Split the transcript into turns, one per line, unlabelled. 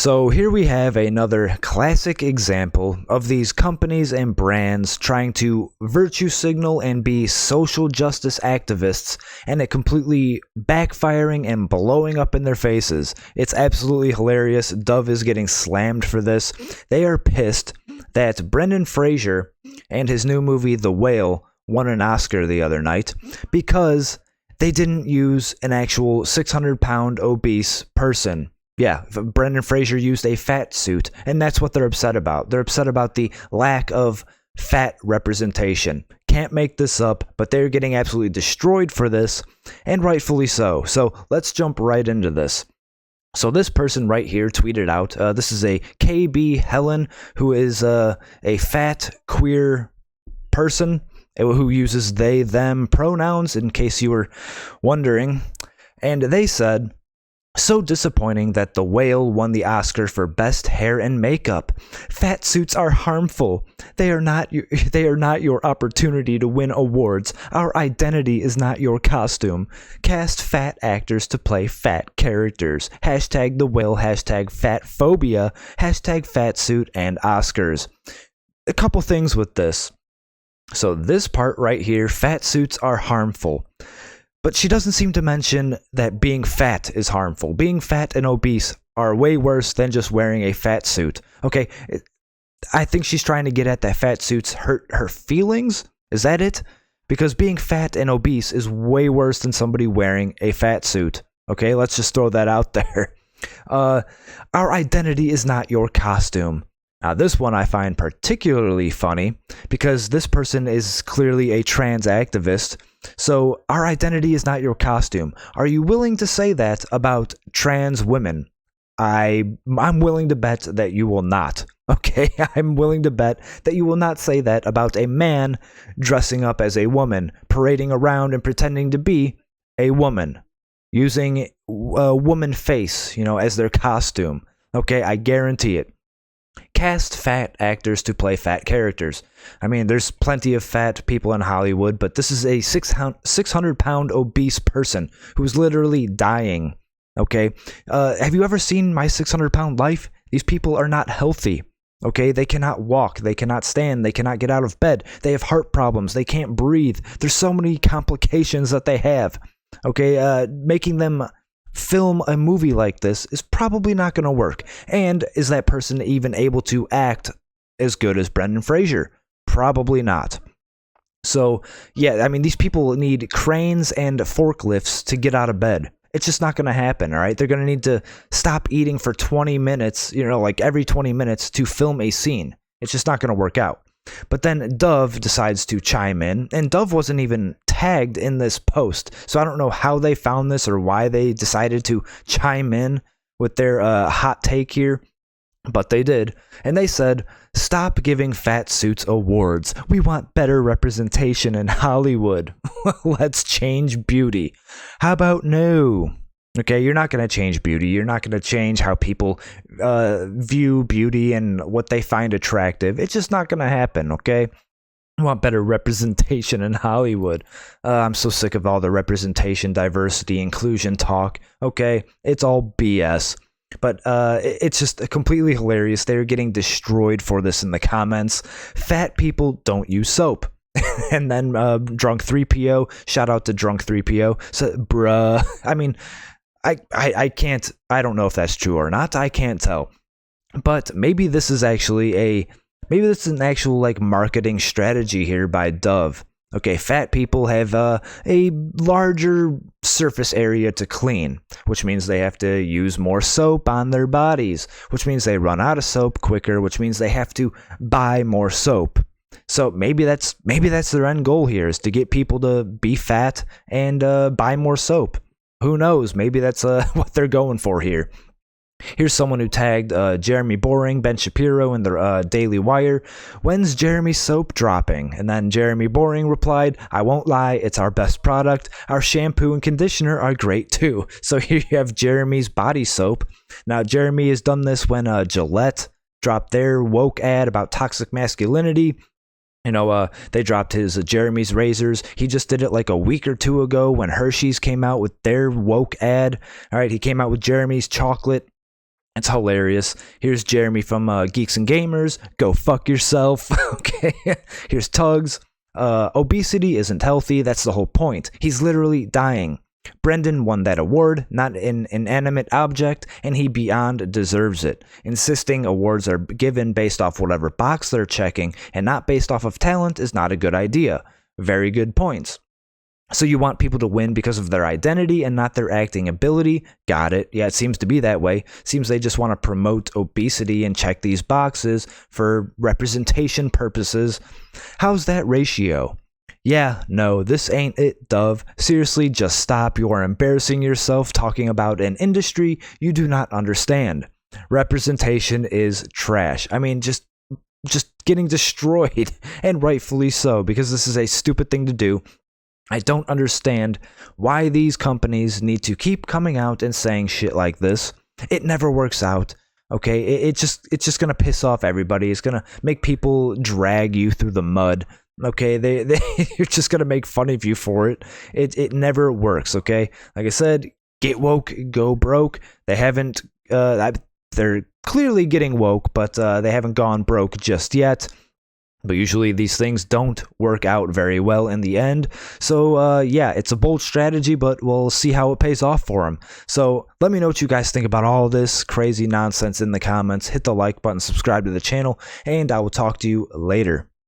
So here we have another classic example of these companies and brands trying to virtue signal and be social justice activists, and it completely backfiring and blowing up in their faces. It's absolutely hilarious. Dove is getting slammed for this. They are pissed that Brendan Fraser and his new movie The Whale won an Oscar the other night because they didn't use an actual 600-pound obese person. Yeah, Brendan Fraser used a fat suit, and that's what they're upset about. They're upset about the lack of fat representation. Can't make this up, but they're getting absolutely destroyed for this, and rightfully so. So let's jump right into this. So this person right here tweeted out, this is a KB Helen, who is a fat queer person who uses they, them pronouns, in case you were wondering. And they said, "So disappointing that The Whale won the Oscar for Best Hair and Makeup. Fat suits are harmful. They are not your opportunity to win awards. Our identity is not your costume. Cast fat actors to play fat characters. Hashtag The Whale, hashtag fat phobia, hashtag fat suit and Oscars." A couple things with this. So this part right here, fat suits are harmful. But she doesn't seem to mention that being fat is harmful. Being fat and obese are way worse than just wearing a fat suit. Okay, I think she's trying to get at that fat suits hurt her feelings. Is that it? Because being fat and obese is way worse than somebody wearing a fat suit. Okay, let's just throw that out there. Our identity is not your costume. Now, this one I find particularly funny because this person is clearly a trans activist. So, our identity is not your costume. Are you willing to say that about trans women? I'm willing to bet that you will not. Okay, I'm willing to bet that you will not say that about a man dressing up as a woman, parading around and pretending to be a woman, using a woman face, as their costume. Okay, I guarantee it. Cast fat actors to play fat characters. I mean, there's plenty of fat people in Hollywood, but this is a 600-pound obese person who's literally dying. Okay, have you ever seen My 600-Pound Life? These people are not healthy. Okay, they cannot walk, they cannot stand, they cannot get out of bed, they have heart problems, they can't breathe. There's so many complications that they have. Okay, making them film a movie like this is probably not going to work. And is that person even able to act as good as Brendan Fraser? Probably not. So, yeah, I mean, these people need cranes and forklifts to get out of bed. It's just not going to happen, all right? They're going to need to stop eating for 20 minutes, like every 20 minutes to film a scene. It's just not going to work out. But then Dove decides to chime in, and Dove wasn't even tagged in this post, so I don't know how they found this or why they decided to chime in with their hot take here, but they did. And they said, "Stop giving fat suits awards. We want better representation in Hollywood. Let's change beauty. How about no?" Okay, you're not going to change beauty. You're not going to change how people view beauty and what they find attractive. It's just not going to happen, okay? I want better representation in Hollywood. I'm so sick of all the representation, diversity, inclusion talk. Okay, it's all BS. But it's just completely hilarious. They're getting destroyed for this in the comments. Fat people don't use soap. And then Drunk 3PO, shout out to Drunk 3PO. So, bruh, I mean, I can't, I don't know if that's true or not. I can't tell. But maybe this is actually maybe this is an actual marketing strategy here by Dove. Okay, fat people have a larger surface area to clean, which means they have to use more soap on their bodies, which means they run out of soap quicker, which means they have to buy more soap. So maybe that's their end goal here, is to get people to be fat and buy more soap. Who knows? Maybe that's what they're going for here. Here's someone who tagged Jeremy Boring, Ben Shapiro in the Daily Wire. "When's Jeremy's soap dropping?" And then Jeremy Boring replied, "I won't lie, it's our best product. Our shampoo and conditioner are great too." So here you have Jeremy's body soap. Now, Jeremy has done this when Gillette dropped their woke ad about toxic masculinity. They dropped his Jeremy's razors. He just did it a week or two ago when Hershey's came out with their woke ad. All right, he came out with Jeremy's chocolate It's hilarious. Here's Jeremy from Geeks and Gamers. Go fuck yourself. Okay. Here's Tugs. Obesity isn't healthy. That's the whole point. He's literally dying. Brendan won that award, not an inanimate object, and he beyond deserves it. Insisting awards are given based off whatever box they're checking and not based off of talent is not a good idea. Very good points. So you want people to win because of their identity and not their acting ability? Got it. Yeah, it seems to be that way. Seems they just want to promote obesity and check these boxes for representation purposes. How's that ratio? Yeah, no, this ain't it, Dove. Seriously, just stop. You are embarrassing yourself talking about an industry you do not understand. Representation is trash. I mean, just getting destroyed, and rightfully so, because this is a stupid thing to do. I don't understand why these companies need to keep coming out and saying shit like this. It never works out. Okay, it's just gonna piss off everybody. It's gonna make people drag you through the mud. Okay, you're just gonna make fun of you for it. It never works. Okay, like I said, get woke, go broke. They haven't. They're clearly getting woke, but they haven't gone broke just yet. But usually these things don't work out very well in the end. So yeah, it's a bold strategy, but we'll see how it pays off for them. So let me know what you guys think about all this crazy nonsense in the comments. Hit the like button, subscribe to the channel, and I will talk to you later.